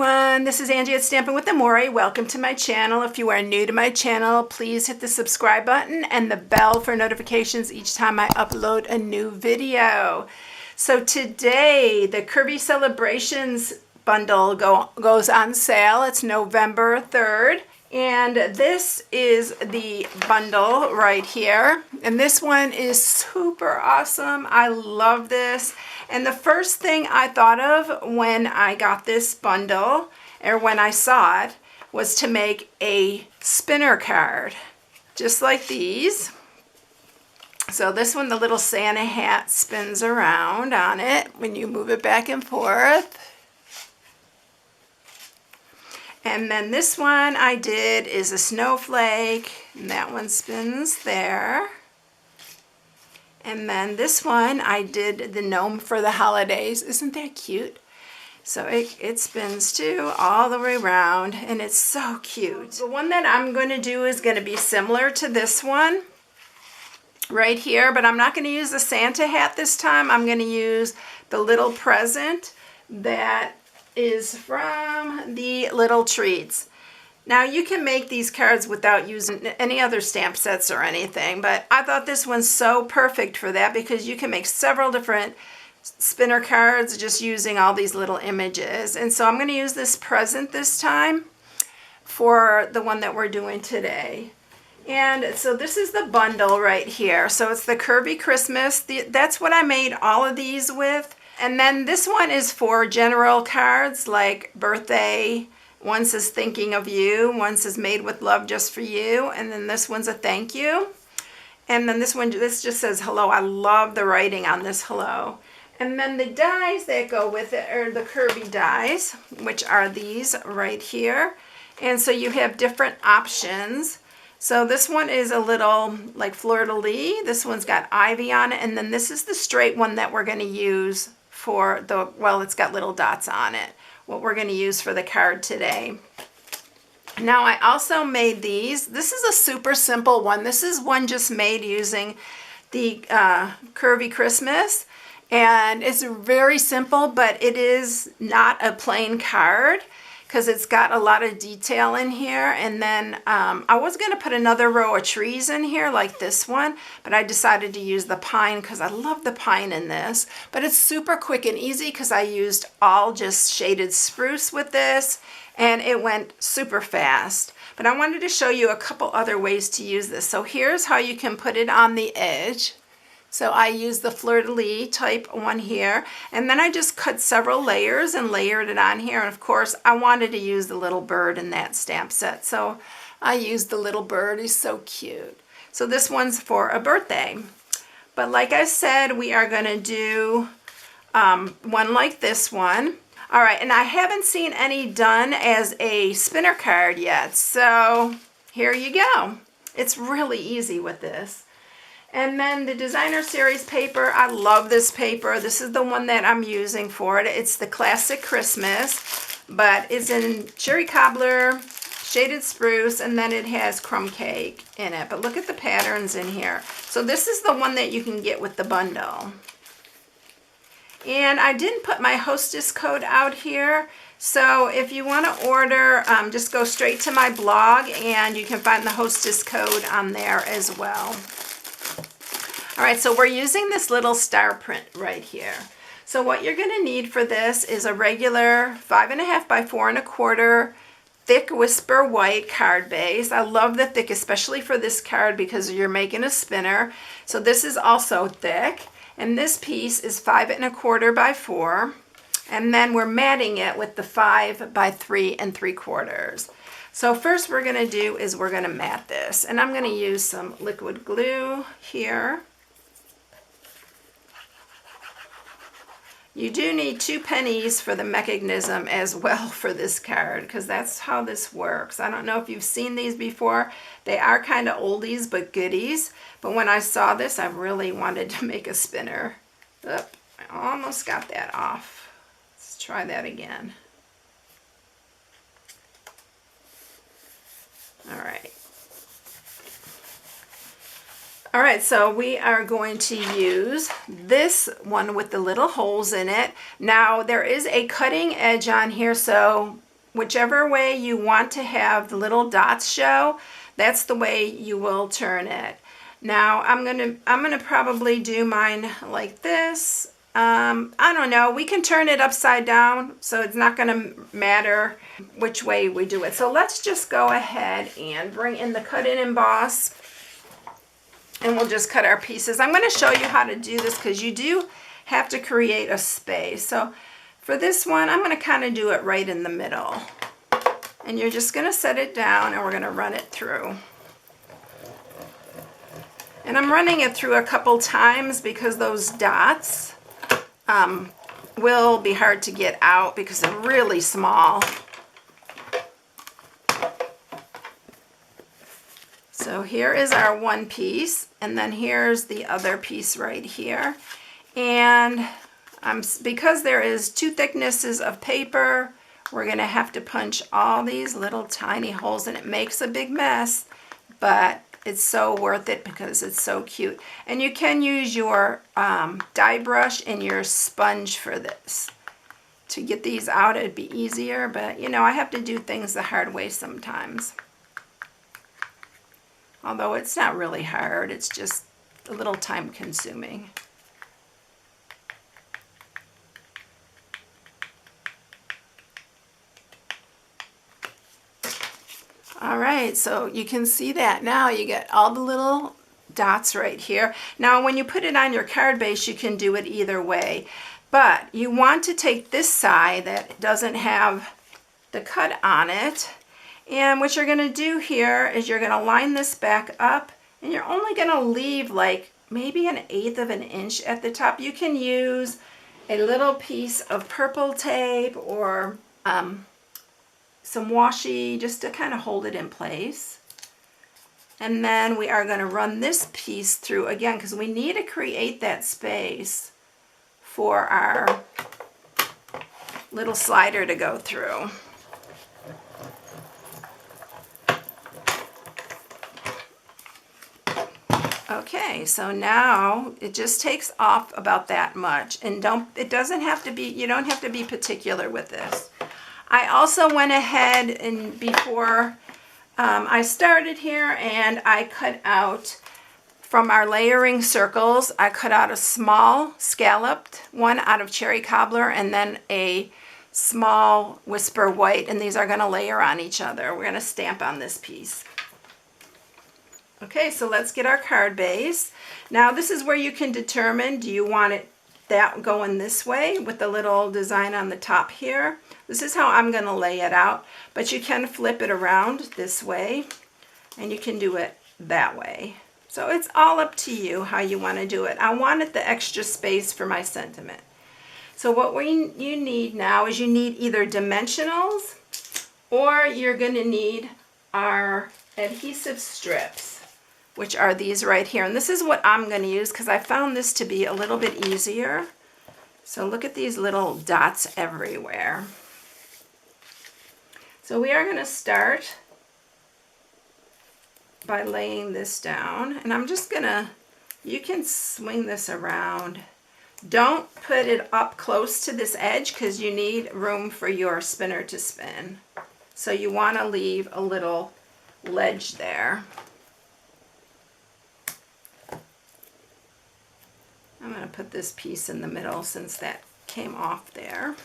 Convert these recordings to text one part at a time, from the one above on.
everyone, this is Angie at StampingWithAmore. Welcome to my channel. If you are new to my channel, please hit the subscribe button and the bell for notifications each time I upload a new video. So today, the Curvy Celebrations Bundle goes on sale. It's November 3rd. And this is the bundle right here. And this one is super awesome. I love this. And the first thing I thought of when I got this bundle, or when I saw it, was to make a spinner card, just like these. So this one, the little Santa hat spins around on it when you move it back and forth. And then this one I did is a snowflake, and that one spins there. And then this one I did the gnome for the holidays. Isn't that cute? So it spins too all the way around, and it's so cute. The one that I'm going to do is going to be similar to this one right here, but I'm not going to use the Santa hat this time. I'm going to use the little present that is from the Little Treats. Now you can make these cards without using any other stamp sets or anything, but I thought this one's so perfect for that because you can make several different spinner cards just using all these little images. And so I'm going to use this present this time for the one that we're doing today. And so this is the bundle right here. So it's the Curvy Christmas. That's what I made all of these with. And then this one is for general cards like birthday. One says thinking of you. One says made with love just for you. And then this one's a thank you. And then this one, this just says hello. I love the writing on this hello. And then the dies that go with it are the Curvy dies, which are these right here. And so you have different options. So this one is a little like fleur-de-lis. This one's got ivy on it. And then this is the straight one that we're going to use for the, well, it's got little dots on it, what we're going to use for the card today. Now I also made these. This is a super simple one. This is one just made using the Curvy Christmas, and it's very simple, but it is not a plain card because it's got a lot of detail in here. And then I was going to put another row of trees in here like this one, but I decided to use the pine because I love the pine in this. But it's super quick and easy because I used all just shaded spruce with this, and it went super fast. But I wanted to show you a couple other ways to use this. So here's how you can put it on the edge. So I used the fleur-de-lis type one here, and then I just cut several layers and layered it on here. And of course, I wanted to use the little bird in that stamp set, so I used the little bird. He's so cute. So this one's for a birthday. But like I said, we are going to do one like this one. All right, and I haven't seen any done as a spinner card yet, so here you go. It's really easy with this. And then the designer series paper, I love this paper. This is the one that I'm using for it. It's the classic Christmas, but it's in cherry cobbler, shaded spruce, and then it has crumb cake in it. But look at the patterns in here. So this is the one that you can get with the bundle. And I didn't put my hostess code out here. So if you want to order, just go straight to my blog and you can find the hostess code on there as well. All right, so we're using this little star print right here. So what you're going to need for this is a regular 5.5 by 4.25 thick Whisper White card base. I love the thick, especially for this card because you're making a spinner. So this is also thick. And this piece is 5.25 by 4. And then we're matting it with the 5 by 3 3/4. So first we're going to do is we're going to mat this. And I'm going to use some liquid glue here. You do need 2 pennies for the mechanism as well for this card because that's how this works. I don't know if you've seen these before. They are kind of oldies but goodies. But when I saw this, I really wanted to make a spinner. Oop, I almost got that off. Let's try that again. All right. All right, so we are going to use this one with the little holes in it. Now, there is a cutting edge on here, so whichever way you want to have the little dots show, that's the way you will turn it. Now I'm gonna probably do mine like this. I don't know, we can turn it upside down, so it's not gonna matter which way we do it. So let's just go ahead and bring in the cut and emboss, and we'll just cut our pieces. I'm gonna show you how to do this because you do have to create a space. So for this one, I'm gonna kind of do it right in the middle. And you're just gonna set it down and we're gonna run it through. And I'm running it through a couple times because those dots will be hard to get out because they're really small. So here is our one piece, and then here's the other piece right here. And because there is 2 thicknesses of paper, we're gonna have to punch all these little tiny holes, and it makes a big mess, but it's so worth it because it's so cute. And you can use your die brush and your sponge for this. To get these out, it'd be easier, but you know, I have to do things the hard way sometimes. Although it's not really hard, it's just a little time consuming. All right, so you can see that now. You get all the little dots right here. Now, when you put it on your card base, you can do it either way. But you want to take this side that doesn't have the cut on it. And what you're going to do here is you're going to line this back up. And you're only going to leave like maybe 1/8 of an inch at the top. You can use a little piece of purple tape or some washi just to kind of hold it in place. And then we are going to run this piece through again because we need to create that space for our little slider to go through. Okay, so now it just takes off about that much, and it doesn't have to be, you don't have to be particular with this. I also went ahead and before I started here, and I cut out from our layering circles, I cut out a small scalloped one out of cherry cobbler and then a small whisper white, and these are going to layer on each other. We're going to stamp on this piece. Okay, so let's get our card base. Now this is where you can determine, do you want it that going this way with the little design on the top here? This is how I'm going to lay it out, but you can flip it around this way and you can do it that way. So it's all up to you how you want to do it. I wanted the extra space for my sentiment. So what you need now is you need either dimensionals or you're going to need our adhesive strips, which are these right here. And this is what I'm going to use because I found this to be a little bit easier. So look at these little dots everywhere. So we are going to start by laying this down, and I'm just going to, you can swing this around. Don't put it up close to this edge because you need room for your spinner to spin. So you want to leave a little ledge there. I'm going to put this piece in the middle since that came off there.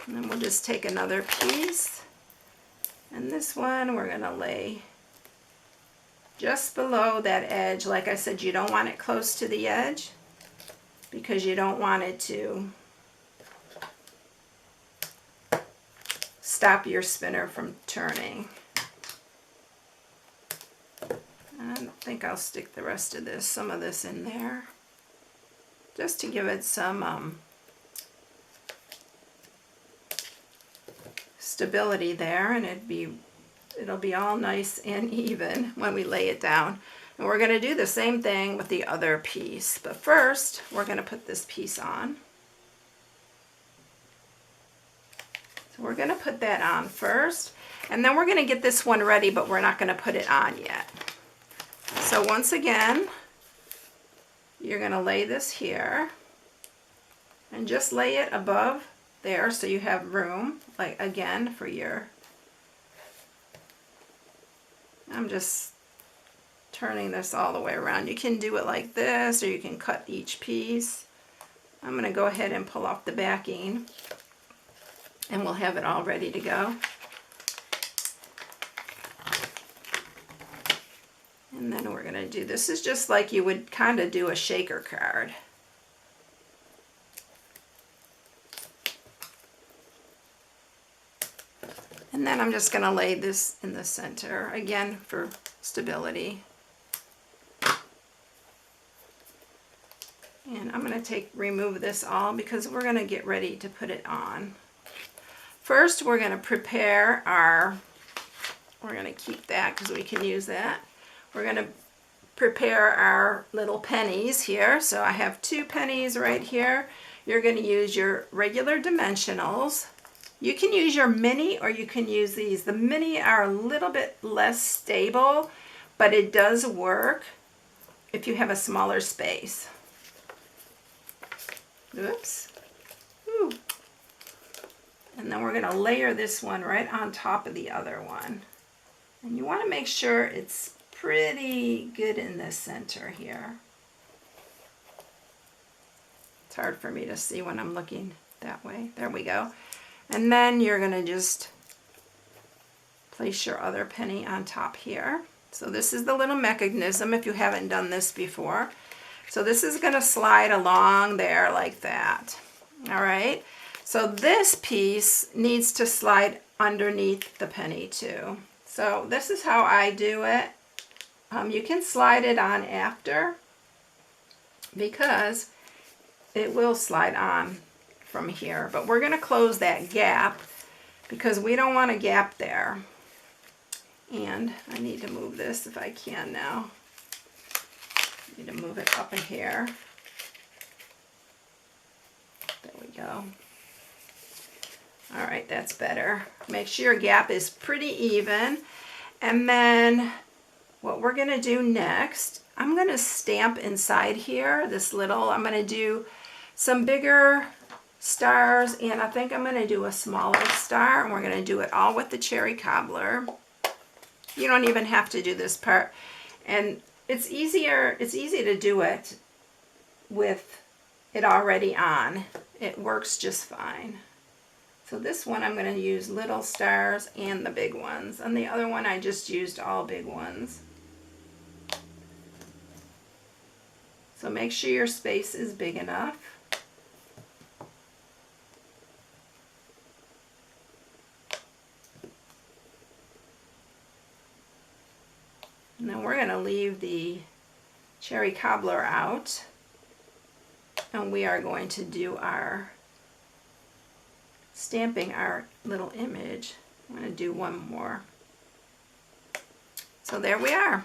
And then we'll just take another piece. And this one we're going to lay just below that edge. Like I said, you don't want it close to the edge because you don't want it to stop your spinner from turning. I don't think I'll stick the rest of this, some of this in there, just to give it some stability there, and it'll be all nice and even when we lay it down. And we're going to do the same thing with the other piece, but first we're going to put this piece on. So we're going to put that on first, and then we're going to get this one ready, but we're not going to put it on yet. So once again, you're going to lay this here and just lay it above there so you have room, like again, for your, I'm just turning this all the way around. You can do it like this, or you can cut each piece. I'm going to go ahead and pull off the backing, and we'll have it all ready to go. And then we're going to do, this is just like you would kind of do a shaker card. And then I'm just going to lay this in the center, again, for stability. And I'm going to remove this all because we're going to get ready to put it on. First, we're going to prepare our, we're going to keep that because we can use that. We're going to prepare our little pennies here. So I have 2 pennies right here. You're going to use your regular dimensionals. You can use your mini or you can use these. The mini are a little bit less stable, but it does work if you have a smaller space. Oops. Ooh. And then we're going to layer this one right on top of the other one. And you want to make sure it's pretty good in the center here. It's hard for me to see when I'm looking that way. There we go. And then you're going to just place your other penny on top here. So this is the little mechanism if you haven't done this before. So this is going to slide along there like that. All right. So this piece needs to slide underneath the penny too. So this is how I do it. You can slide it on after because it will slide on from here, but we're going to close that gap because we don't want a gap there. And I need to move this if I can now. I need to move it up in here. There we go. All right, that's better. Make sure your gap is pretty even. And then what we're going to do next, I'm going to stamp inside here this little, I'm going to do some bigger stars, and I think I'm going to do a smaller star, and we're going to do it all with the cherry cobbler. You don't even have to do this part, and it's easy to do it with it already on. It works just fine. So this one I'm going to use little stars and the big ones, and the other one I just used all big ones. So make sure your space is big enough. And then we're going to leave the cherry cobbler out, and we are going to do our stamping our little image. I'm going to do one more. So there we are.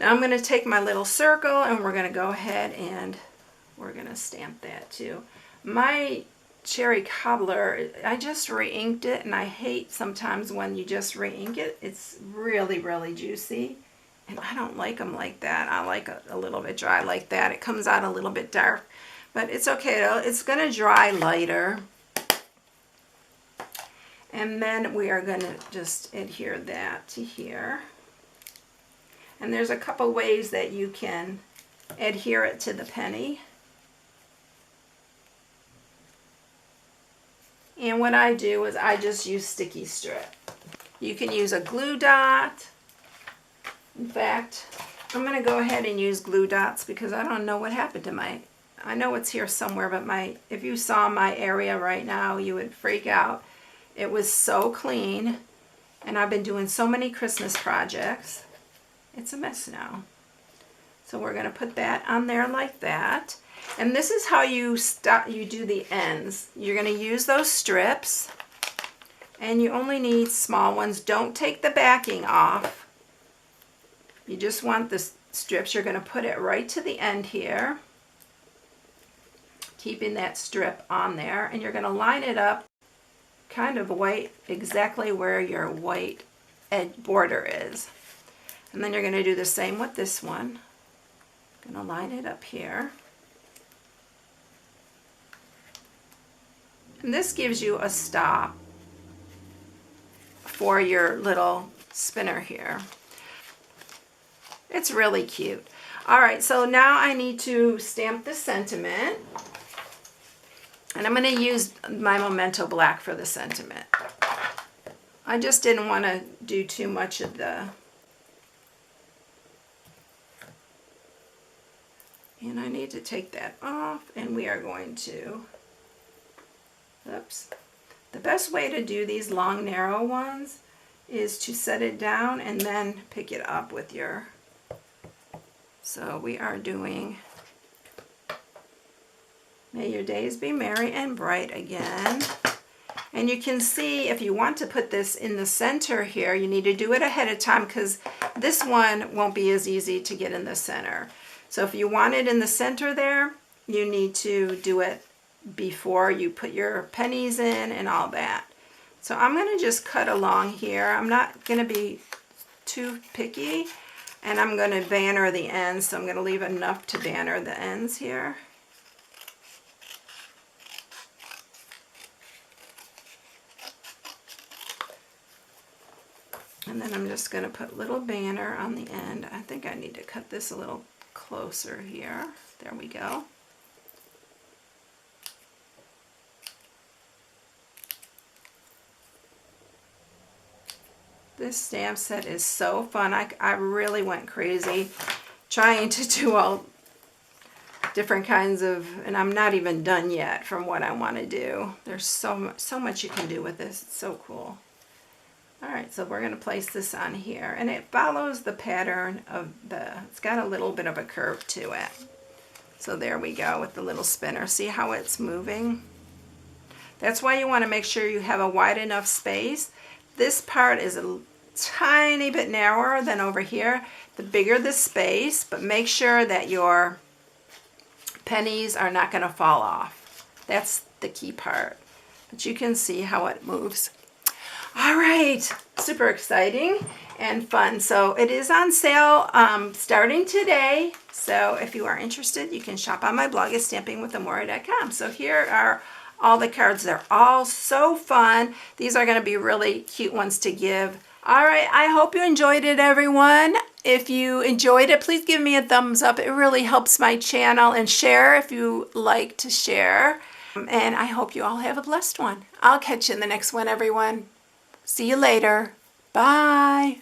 Now I'm going to take my little circle and we're going to go ahead and we're going to stamp that too. My cherry cobbler, I just re-inked it, and I hate sometimes when you just re-ink it. It's really, really juicy, and I don't like them like that. I like a little bit dry like that. It comes out a little bit dark, but it's okay. It's going to dry lighter. And then we are going to just adhere that to here. And there's a couple ways that you can adhere it to the penny. And what I do is I just use sticky strip. You can use a glue dot. In fact, I'm going to go ahead and use glue dots because I don't know what happened to my, I know it's here somewhere, but if you saw my area right now, you would freak out. It was so clean, and I've been doing so many Christmas projects. It's a mess now. So we're going to put that on there like that. And this is how you do the ends. You're going to use those strips, and you only need small ones. Don't take the backing off. You just want the strips. You're going to put it right to the end here, keeping that strip on there, and you're going to line it up kind of white, exactly where your white edge border is. And then you're going to do the same with this one. I'm going to line it up here. And this gives you a stop for your little spinner here. It's really cute. All right, so now I need to stamp the sentiment. And I'm going to use my Memento Black for the sentiment. I just didn't want to do too much of the... And I need to take that off, and we are going to... Oops. The best way to do these long, narrow ones is to set it down and then pick it up with your... So we are doing... May your days be merry and bright again. And you can see if you want to put this in the center here, you need to do it ahead of time because this one won't be as easy to get in the center. So if you want it in the center there, you need to do it before you put your pennies in and all that. So I'm going to just cut along here. I'm not going to be too picky, and I'm going to banner the ends, so I'm going to leave enough to banner the ends here. And then I'm just going to put little banner on the end. I think I need to cut this a little closer here. There we go. This stamp set is so fun. I really went crazy trying to do all different kinds of, and I'm not even done yet from what I want to do. There's so much you can do with this. It's so cool. All right, so we're going to place this on here, and it follows the pattern of it's got a little bit of a curve to it. So there we go with the little spinner. See how it's moving? That's why you want to make sure you have a wide enough space. This part is a tiny bit narrower than over here. The bigger the space, but make sure that your pennies are not going to fall off. That's the key part. But you can see how it moves. All right, super exciting and fun. So it is on sale starting today. So if you are interested, you can shop on my blog at StampingWithAmore.com. So here are all the cards. They're all so fun. These are going to be really cute ones to give. All right, I hope you enjoyed it, everyone. If you enjoyed it, please give me a thumbs up. It really helps my channel, and share if you like to share. And I hope you all have a blessed one. I'll catch you in the next one, everyone. See you later. Bye.